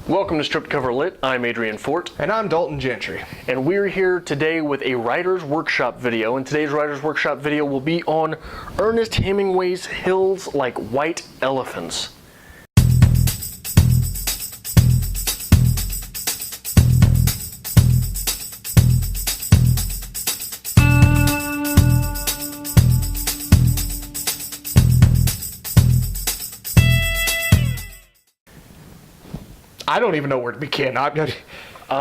Welcome to Stripped Cover Lit. I'm Adrian Fort. And I'm Dalton Gentry. And we're here today with a Writer's Workshop video. And today's Writer's Workshop video will be on Ernest Hemingway's Hills Like White Elephants. I don't even know where to begin.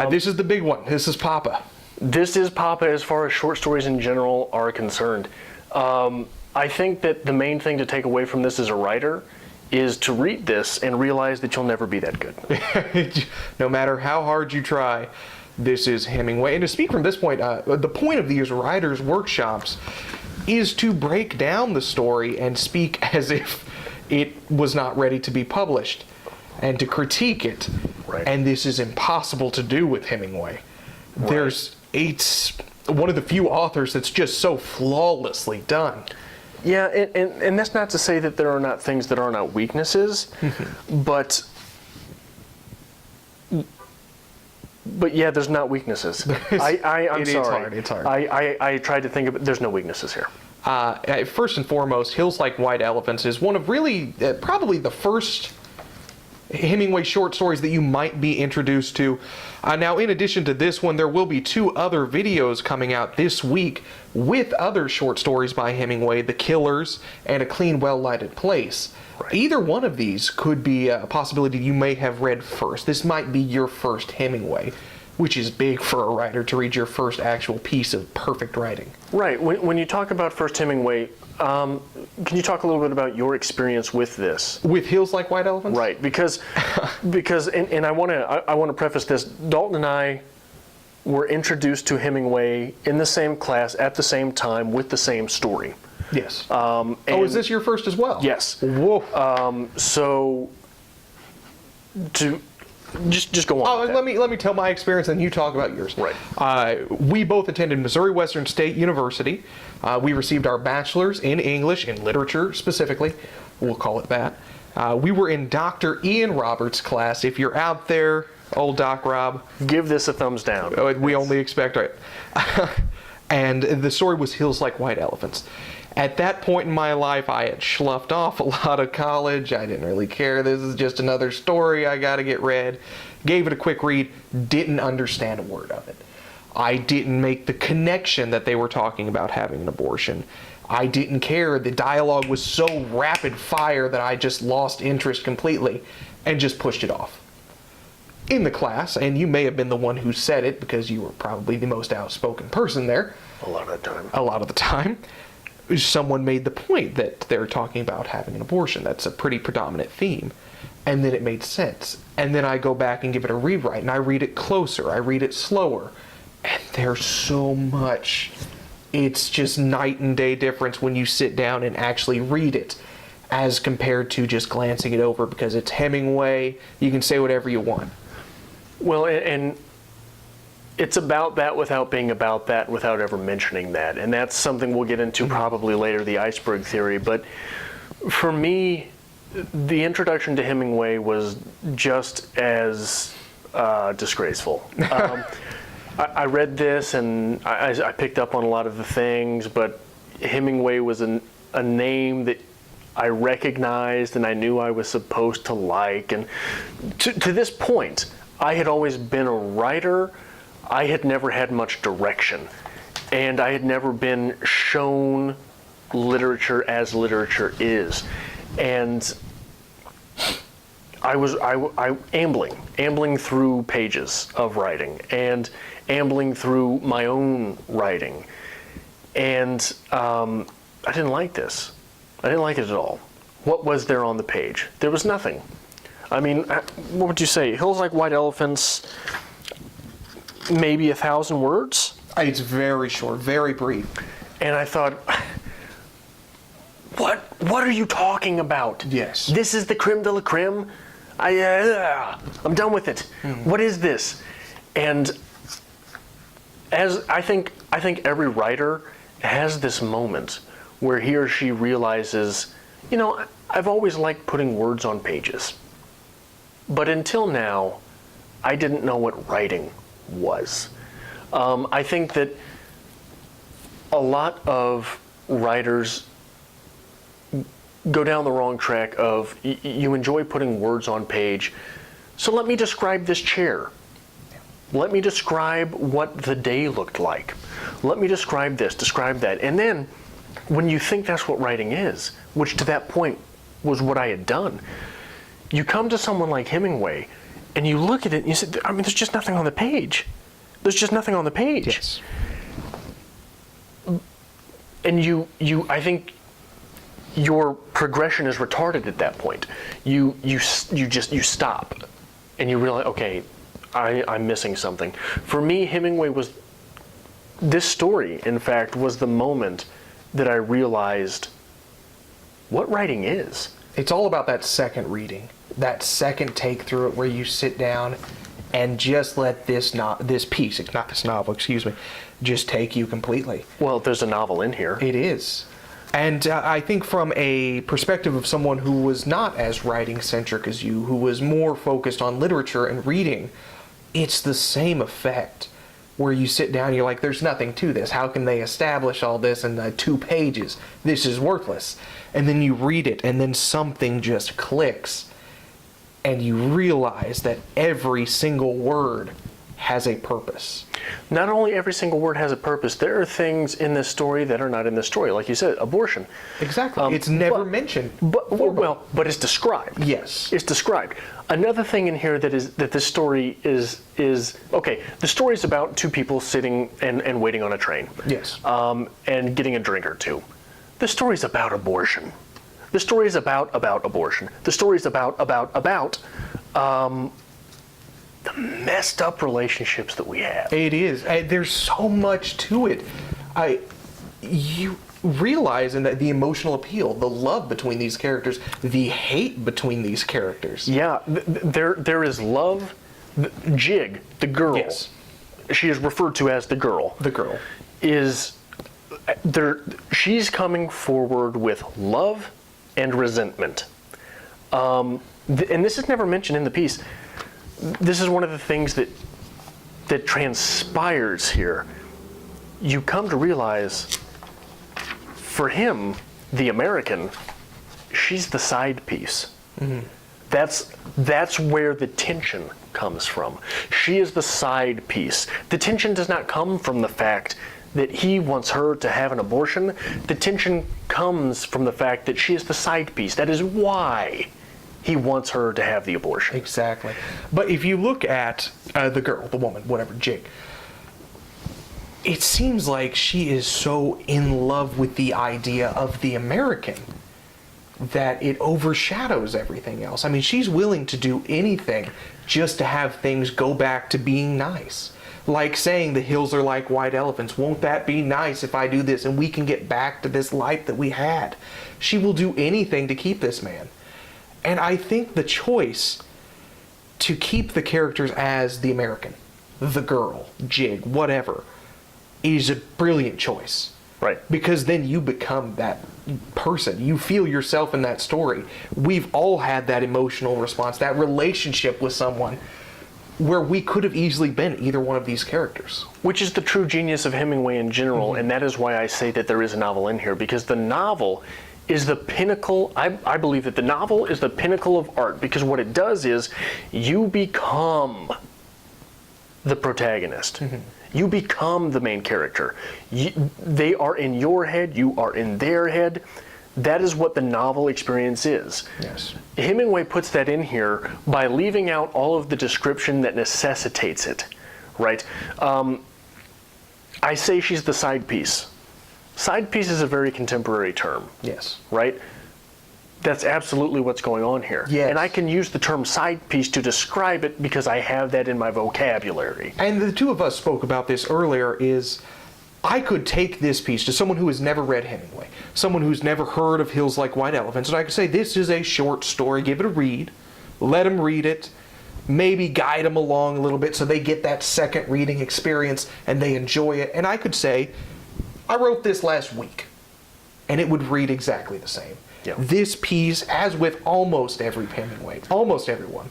This is the big one. This is Papa. This is Papa as far as short stories in general are concerned. I think that the main thing to take away from this as a writer is to read this and realize that you'll never be that good. No matter how hard you try, this is Hemingway. And to speak from this point, the point of these writers' workshops is to break down the story and speak as if it was not ready to be published, and to critique it. Right. And this is impossible to do with Hemingway. Right. It's one of the few authors that's just so flawlessly done. Yeah, and that's not to say that there are not things that are not weaknesses, but yeah, there's not weaknesses. I'm sorry. It's hard. I tried to think of it. There's no weaknesses here. First and foremost, Hills Like White Elephants is one of really, probably the first Hemingway short stories that you might be introduced to. Now, in addition to this one, there will be two other videos coming out this week with other short stories by Hemingway, The Killers and A Clean, Well-Lighted Place. Right. Either one of these could be a possibility you may have read first. This might be your first Hemingway, which is big for a writer to read your first actual piece of perfect writing. Right. When you talk about first Hemingway, can you talk a little bit about your experience with this? With Hills Like White Elephants? Right, because and I want to preface this. Dalton and I were introduced to Hemingway in the same class at the same time with the same story. Yes. Is this your first as well? Yes. Whoa. So to just go on. Let me tell my experience, and you talk about yours. Right. We both attended Missouri Western State University. We received our bachelor's in English, in literature specifically. We'll call it that. We were in Dr. Ian Roberts' class. If you're out there, old Doc Rob, give this a thumbs down. We only expect it. And the story was Hills Like White Elephants. At that point in my life, I had sloughed off a lot of college. I didn't really care. This is just another story I got to get read. Gave it a quick read. Didn't understand a word of it. I didn't make the connection that they were talking about having an abortion. I didn't care. The dialogue was so rapid fire that I just lost interest completely and just pushed it off. In the class, and you may have been the one who said it because you were probably the most outspoken person there. A lot of the time. Someone made the point that they're talking about having an abortion. That's a pretty predominant theme. And then it made sense. And then I go back and give it a rewrite, and I read it closer. I read it slower. And there's so much. It's just night and day difference when you sit down and actually read it as compared to just glancing it over because it's Hemingway. You can say whatever you want. Well, and it's about that without being about that, without ever mentioning that. And that's something we'll get into probably later, the iceberg theory. But for me, the introduction to Hemingway was just as disgraceful. I read this and I picked up on a lot of the things, but Hemingway was a name that I recognized and I knew I was supposed to like. And to this point, I had always been a writer. I had never had much direction, and I had never been shown literature as literature is. And I was ambling through pages of writing and ambling through my own writing. And I didn't like this. I didn't like it at all. What was there on the page? There was nothing. I mean, what would you say? Hills Like White Elephants, maybe 1,000 words? It's very short, very brief. And I thought, what are you talking about? Yes. This is the creme de la creme? I'm done with it. What is this? And as I think every writer has this moment where he or she realizes, you know, I've always liked putting words on pages. But until now, I didn't know what writing was. I think that a lot of writers go down the wrong track of you enjoy putting words on page, so let me describe this chair. Let me describe what the day looked like. Let me describe this, describe that. And then when you think that's what writing is, which to that point was what I had done, you come to someone like Hemingway and you look at it and you say, I mean, there's just nothing on the page. There's just nothing on the page. Yes. And I think your progression is retarded at that point. You stop and you realize, okay, I'm missing something. For me, Hemingway was, this story, in fact, was the moment that I realized what writing is. It's all about that second reading, that second take through it where you sit down and just let this piece, not this novel, excuse me, just take you completely. Well, there's a novel in here. It is. And I think from a perspective of someone who was not as writing-centric as you, who was more focused on literature and reading, it's the same effect. Where you sit down and you're like, there's nothing to this. How can they establish all this in 2 pages? This is worthless. And then you read it and then something just clicks. And you realize that every single word has a purpose. Not only every single word has a purpose, there are things in this story that are not in the story. Like you said, abortion. Exactly. It's never mentioned. But it's described. Yes. It's described. Another thing in here that this story is okay. The story is about 2 people sitting and waiting on a train. Yes. And getting a drink or 2. The story's about abortion. The story is about abortion. The story is about the messed up relationships that we have. It is. There's so much to it. You realize in that the emotional appeal, the love between these characters, the hate between these characters. Yeah, there is love. Jig, the girl, yes, she is referred to as the girl. The girl is there. She's coming forward with love and resentment, and this is never mentioned in the piece. This is one of the things that transpires here. You come to realize, for him, the American, she's the side piece. Mm-hmm. That's where the tension comes from. She is the side piece. The tension does not come from the fact that he wants her to have an abortion. The tension comes from the fact that she is the side piece. That is why he wants her to have the abortion. Exactly. But if you look at the girl, the woman, whatever, Jig, it seems like she is so in love with the idea of the American that it overshadows everything else. I mean, she's willing to do anything just to have things go back to being nice. Like saying the hills are like white elephants. Won't that be nice if I do this and we can get back to this life that we had? She will do anything to keep this man. And I think the choice to keep the characters as the American, the girl, Jig, whatever, is a brilliant choice. Right. Because then you become that person. You feel yourself in that story. We've all had that emotional response, that relationship with someone where we could have easily been either one of these characters. Which is the true genius of Hemingway in general, and that is why I say that there is a novel in here, because the novel is the pinnacle. I believe that the novel is the pinnacle of art, because what it does is you become the protagonist. Mm-hmm. You become the main character. They are in your head, you are in their head. That is what the novel experience is. Yes. Hemingway puts that in here by leaving out all of the description that necessitates it, right? I say she's the side piece. Side piece is a very contemporary term. Yes. Right? That's absolutely what's going on here. Yes. And I can use the term side piece to describe it because I have that in my vocabulary. And the two of us spoke about this earlier is I could take this piece to someone who has never read Hemingway, someone who's never heard of Hills Like White Elephants, and I could say this is a short story, give it a read, let them read it, maybe guide them along a little bit so they get that second reading experience and they enjoy it. And I could say, I wrote this last week, and it would read exactly the same. Yeah. This piece, as with almost every Hemingway, almost everyone,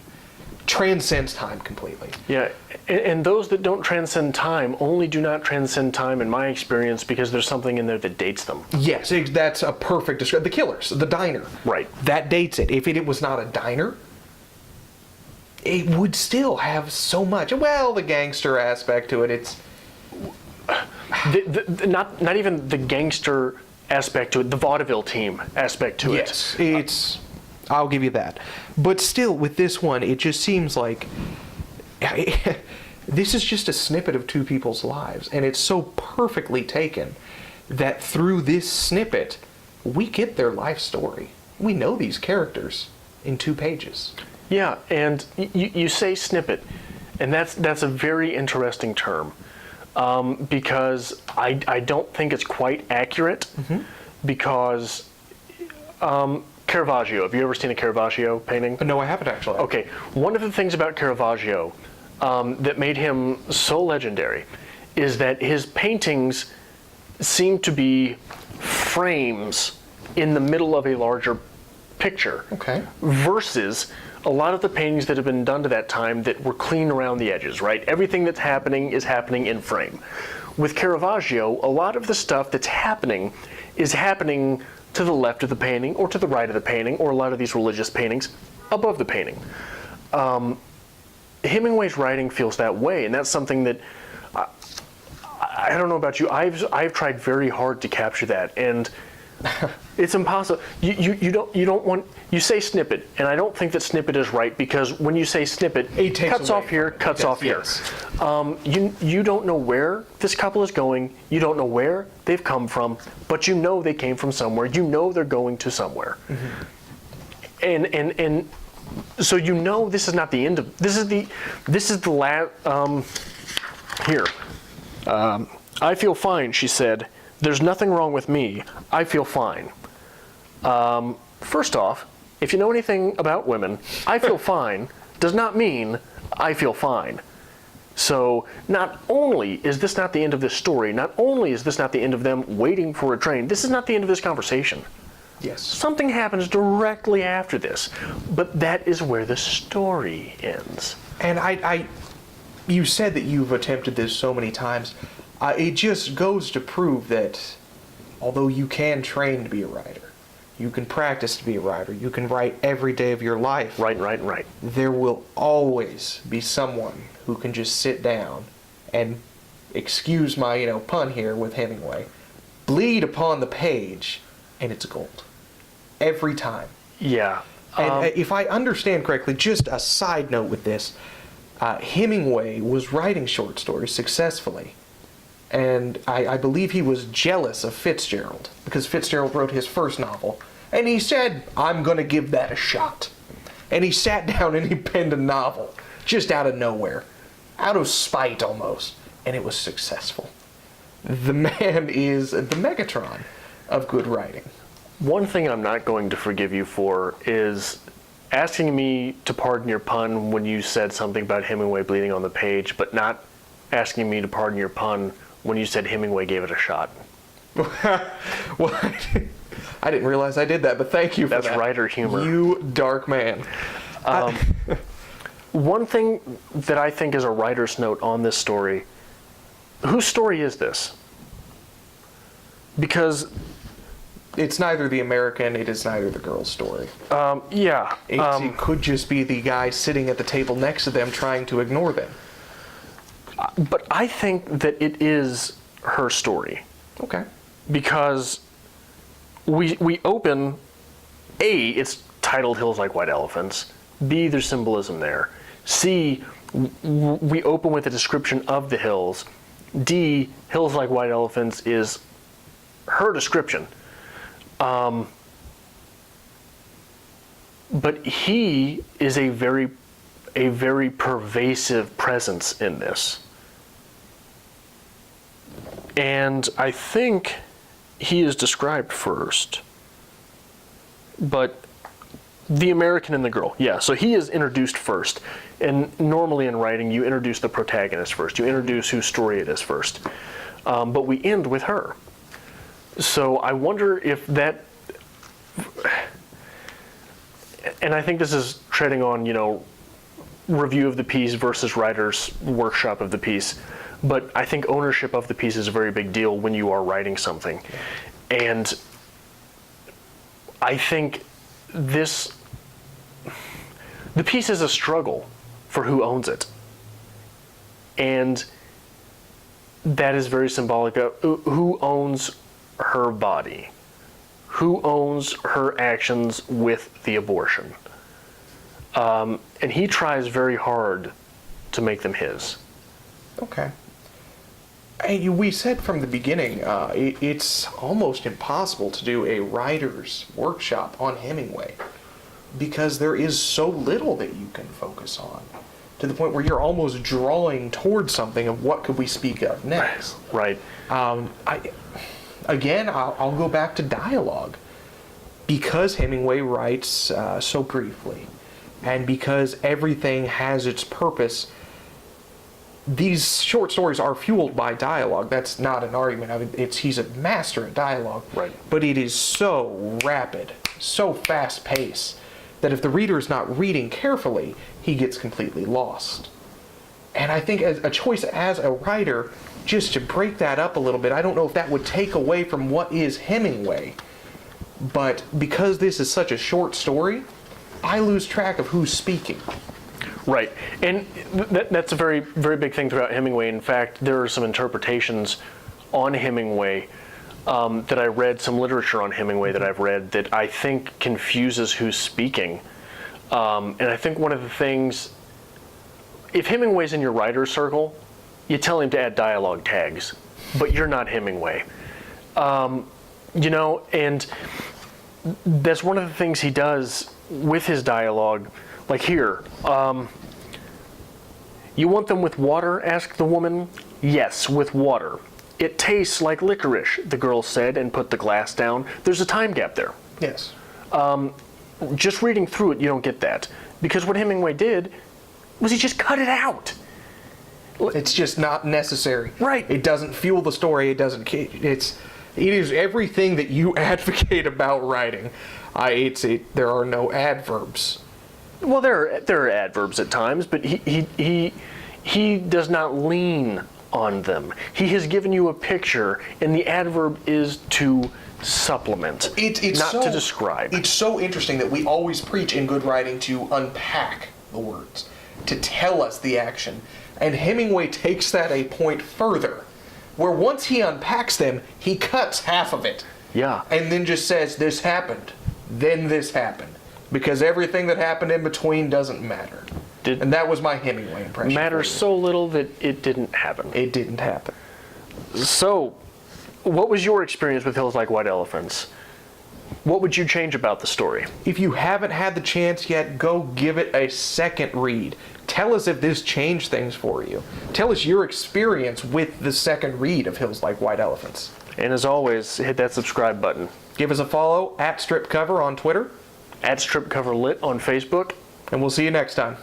transcends time completely. Yeah, and those that don't transcend time only do not transcend time, in my experience, because there's something in there that dates them. Yes, that's a perfect description. The Killers, the diner. Right. That dates it. If it was not a diner, it would still have so much. Well, the gangster aspect to it, it's... Not even the gangster aspect to it, the vaudeville team aspect to it. Yes, it's... I'll give you that. But still, with this one, it just seems like... this is just a snippet of two people's lives, and it's so perfectly taken that through this snippet, we get their life story. We know these characters in 2 pages. Yeah, and you say snippet, and that's a very interesting term, because I don't think it's quite accurate, because Caravaggio, have you ever seen a Caravaggio painting? No, I haven't actually. Okay, one of the things about Caravaggio that made him so legendary is that his paintings seem to be frames in the middle of a larger picture. Okay. Versus a lot of the paintings that have been done to that time that were clean around the edges, right? Everything that's happening is happening in frame. With Caravaggio, a lot of the stuff that's happening is happening to the left of the painting or to the right of the painting, or a lot of these religious paintings above the painting. Hemingway's writing feels that way, and that's something that I don't know about you. I've tried very hard to capture that, and it's impossible. You don't want, you say snippet, and I don't think that snippet is right, because when you say snippet, it cuts off here, cuts off here. You don't know where this couple is going. You don't know where they've come from, but you know they came from somewhere. You know they're going to somewhere, and so you know this is not the end of this is the last. Here, I feel fine, she said. There's nothing wrong with me. I feel fine. First off, if you know anything about women, I feel fine does not mean I feel fine. So not only is this not the end of this story, not only is this not the end of them waiting for a train, this is not the end of this conversation. Yes. Something happens directly after this, but that is where the story ends. And you said that you've attempted this so many times. It just goes to prove that although you can train to be a writer, you can practice to be a writer, you can write every day of your life. Right. There will always be someone who can just sit down and, excuse my pun here with Hemingway, bleed upon the page, and it's gold. Every time. Yeah. And if I understand correctly, just a side note with this, Hemingway was writing short stories successfully. And I believe he was jealous of Fitzgerald, because Fitzgerald wrote his first novel. And he said, I'm going to give that a shot. And he sat down and he penned a novel, just out of nowhere. Out of spite, almost. And it was successful. The man is the Megatron of good writing. One thing I'm not going to forgive you for is asking me to pardon your pun when you said something about Hemingway bleeding on the page, but not asking me to pardon your pun when you said Hemingway gave it a shot. Well, I didn't realize I did that, but thank you for that. That's writer humor. You dark man. One thing that I think is a writer's note on this story, whose story is this? Because it's neither the American, it is neither the girl's story. Yeah. It could just be the guy sitting at the table next to them trying to ignore them. But I think that it is her story. Okay. Because we open, A, it's titled Hills Like White Elephants. B, there's symbolism there. C, we open with a description of the hills. D, Hills Like White Elephants is her description. But he is a very pervasive presence in this. And I think he is described first. But the American and the girl, yeah, so he is introduced first. And normally in writing, you introduce the protagonist first. You introduce whose story it is first. But we end with her. So I wonder if that, and I think this is treading on, review of the piece versus writer's workshop of the piece, but I think ownership of the piece is a very big deal when you are writing something. And I think the piece is a struggle for who owns it. And that is very symbolic of who owns her body, who owns her actions with the abortion. And he tries very hard to make them his. Okay. And we said from the beginning, it's almost impossible to do a writer's workshop on Hemingway because there is so little that you can focus on, to the point where you're almost drawing towards something of what could we speak of next. Right. I'll go back to dialogue. Because Hemingway writes so briefly, and because everything has its purpose, these short stories are fueled by dialogue. That's not an argument. I mean, he's a master at dialogue. Right. But it is so rapid, so fast-paced, that if the reader is not reading carefully, he gets completely lost. And I think as a choice as a writer, just to break that up a little bit, I don't know if that would take away from what is Hemingway, but because this is such a short story, I lose track of who's speaking. Right. And that's a very, very big thing throughout Hemingway. In fact, there are some interpretations on Hemingway that I read, some literature on Hemingway that I've read that I think confuses who's speaking. And I think one of the things, if Hemingway's in your writer's circle, you tell him to add dialogue tags, but you're not Hemingway. You know, and that's one of the things he does with his dialogue. Like here, you want them with water? Asked the woman. Yes, with water. It tastes like licorice, the girl said, and put the glass down. There's a time gap there. Yes. Just reading through it, you don't get that. Because what Hemingway did was he just cut it out. It's just not necessary. Right. It doesn't fuel the story. It doesn't. It is everything that you advocate about writing. There are no adverbs. Well, there are adverbs at times, but he does not lean on them. He has given you a picture, and the adverb is to supplement, not to describe. It's so interesting that we always preach in good writing to unpack the words, to tell us the action. And Hemingway takes that a point further, where once he unpacks them, he cuts half of it. Yeah. And then just says, this happened, then this happened. Because everything that happened in between doesn't matter. And that was my Hemingway impression. Matters so little that it didn't happen. It didn't happen. So, what was your experience with Hills Like White Elephants? What would you change about the story? If you haven't had the chance yet, go give it a second read. Tell us if this changed things for you. Tell us your experience with the second read of Hills Like White Elephants. And as always, hit that subscribe button. Give us a follow at StripCover on Twitter. At StripCoverLit on Facebook. And we'll see you next time.